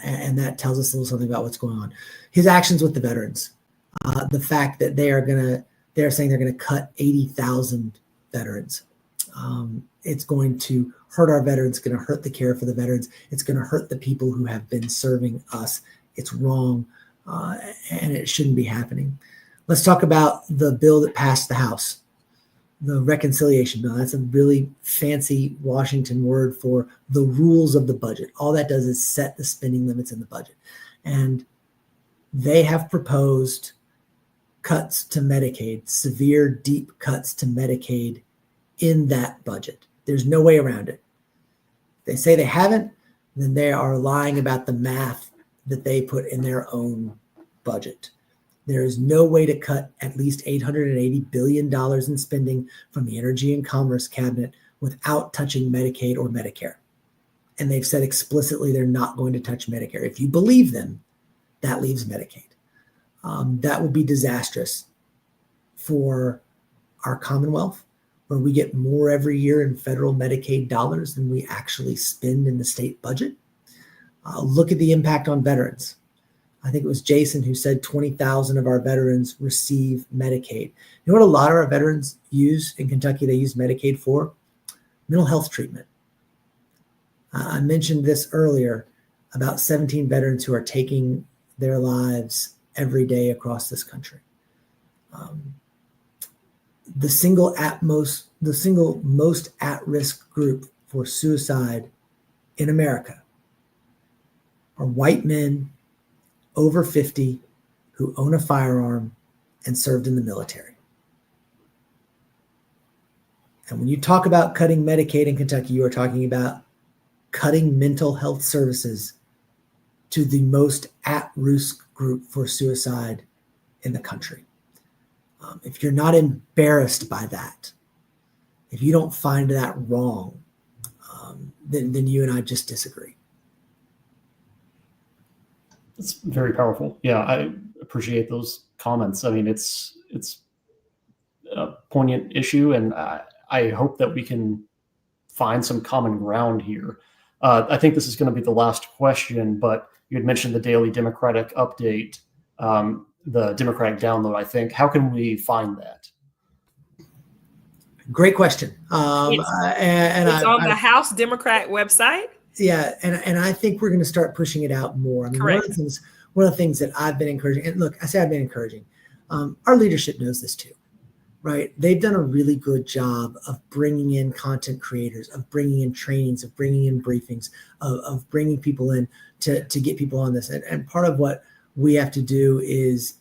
And that tells us a little something about what's going on. His actions with the veterans, the fact that they're saying they're going to cut 80,000 veterans. It's going to hurt our veterans. It's going to hurt the care for the veterans. It's going to hurt the people who have been serving us. It's wrong, and it shouldn't be happening. Let's talk about the bill that passed the House, the reconciliation bill. That's a really fancy Washington word for the rules of the budget. All that does is set the spending limits in the budget. And they have proposed cuts to Medicaid, severe, deep cuts to Medicaid in that budget. There's no way around it. They say they haven't, then they are lying about the math that they put in their own budget. There is no way to cut at least $880 billion in spending from the Energy and Commerce Cabinet without touching Medicaid or Medicare. And they've said explicitly they're not going to touch Medicare. If you believe them, that leaves Medicaid. That would be disastrous for our Commonwealth, where we get more every year in federal Medicaid dollars than we actually spend in the state budget. Look at the impact on veterans. I think it was Jason who said 20,000 of our veterans receive Medicaid. You know what a lot of our veterans use in Kentucky? They use Medicaid for mental health treatment. I mentioned this earlier about 17 veterans who are taking their lives every day across this country. The single most at-risk group for suicide in America are white men over 50 who own a firearm and served in the military. And when you talk about cutting Medicaid in Kentucky, you are talking about cutting mental health services to the most at-risk group for suicide in the country. If you're not embarrassed by that, if you don't find that wrong, then you and I just disagree. It's very powerful. Yeah, I appreciate those comments. I mean, it's a poignant issue, and I hope that we can find some common ground here. I think this is going to be the last question, but you had mentioned the daily Democratic update, the Democratic download, I think. How can we find that? Great question. It's on the House Democrat website. Yeah, and I think we're going to start pushing it out more. I mean, Correct. one of the things that I've been encouraging, and look, I say I've been encouraging, our leadership knows this too, right? They've done a really good job of bringing in content creators, of bringing in trainings, of bringing in briefings, of bringing people in to get people on this. And part of what we have to do is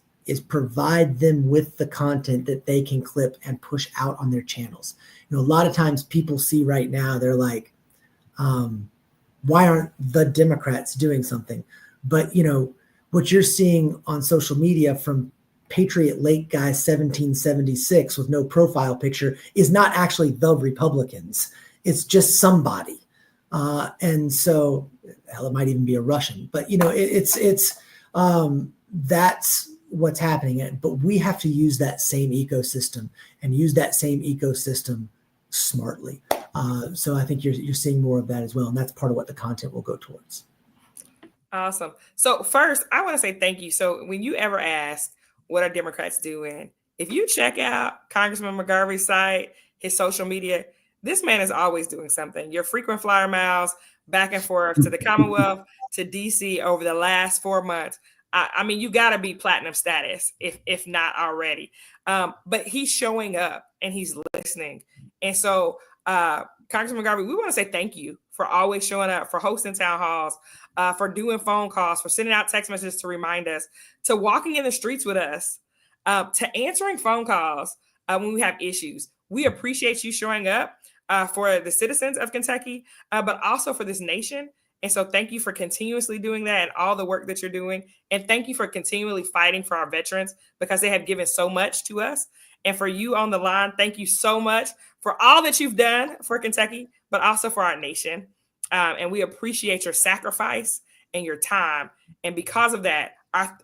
provide them with the content that they can clip and push out on their channels. You know, a lot of times people see right now, they're like, why aren't the Democrats doing something? But, you know, what you're seeing on social media from Patriot Lake guy 1776 with no profile picture is not actually the Republicans. It's just somebody. And so, hell, it might even be a Russian, but you know, that's what's happening. But we have to use that same ecosystem and use that same ecosystem smartly. So I think you're seeing more of that as well. And that's part of what the content will go towards. Awesome. So first, I want to say thank you. So when you ever ask, what are Democrats doing? If you check out Congressman McGarvey's site, his social media, this man is always doing something. Your frequent flyer miles back and forth to the Commonwealth, to DC over the last 4 months. I mean, you got to be platinum status, if not already. But he's showing up and he's listening. And so, Congressman McGarvey, we want to say thank you for always showing up, for hosting town halls, for doing phone calls, for sending out text messages to remind us, to walking in the streets with us, to answering phone calls when we have issues. We appreciate you showing up for the citizens of Kentucky, but also for this nation. And so thank you for continuously doing that and all the work that you're doing. And thank you for continually fighting for our veterans because they have given so much to us. And for you on the line, thank you so much for all that you've done for Kentucky, but also for our nation. And we appreciate your sacrifice and your time. And because of that,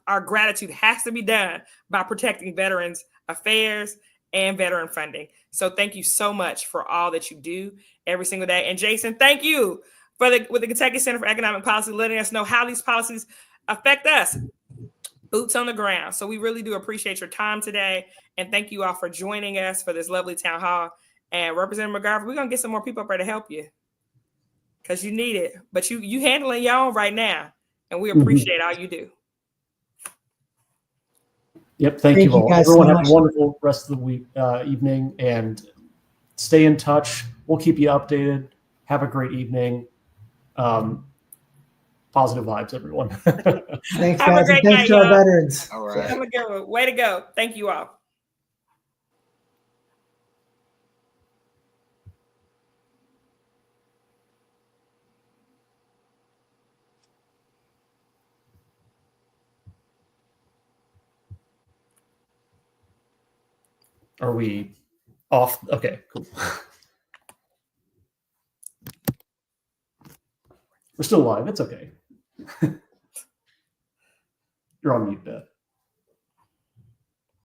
our gratitude has to be done by protecting veterans' affairs and veteran funding. So thank you so much for all that you do every single day. And Jason, thank you with the Kentucky Center for Economic Policy, letting us know how these policies affect us, boots on the ground. So we really do appreciate your time today. And thank you all for joining us for this lovely town hall. And Representative McGarvey, we're going to get some more people up there to help you because you need it. But you handling your own right now. And we appreciate all you do. Yep. Thank you all. Guys, Everyone so have a wonderful rest of the week, evening, and stay in touch. We'll keep you updated. Have a great evening. Positive vibes, everyone. Thanks, Have a guys. great And thanks night, to our y'all. veterans. All right. Have a good one. Way to go. Thank you all. Are we off? Okay, cool. We're still live. It's okay. You're on mute, Beth.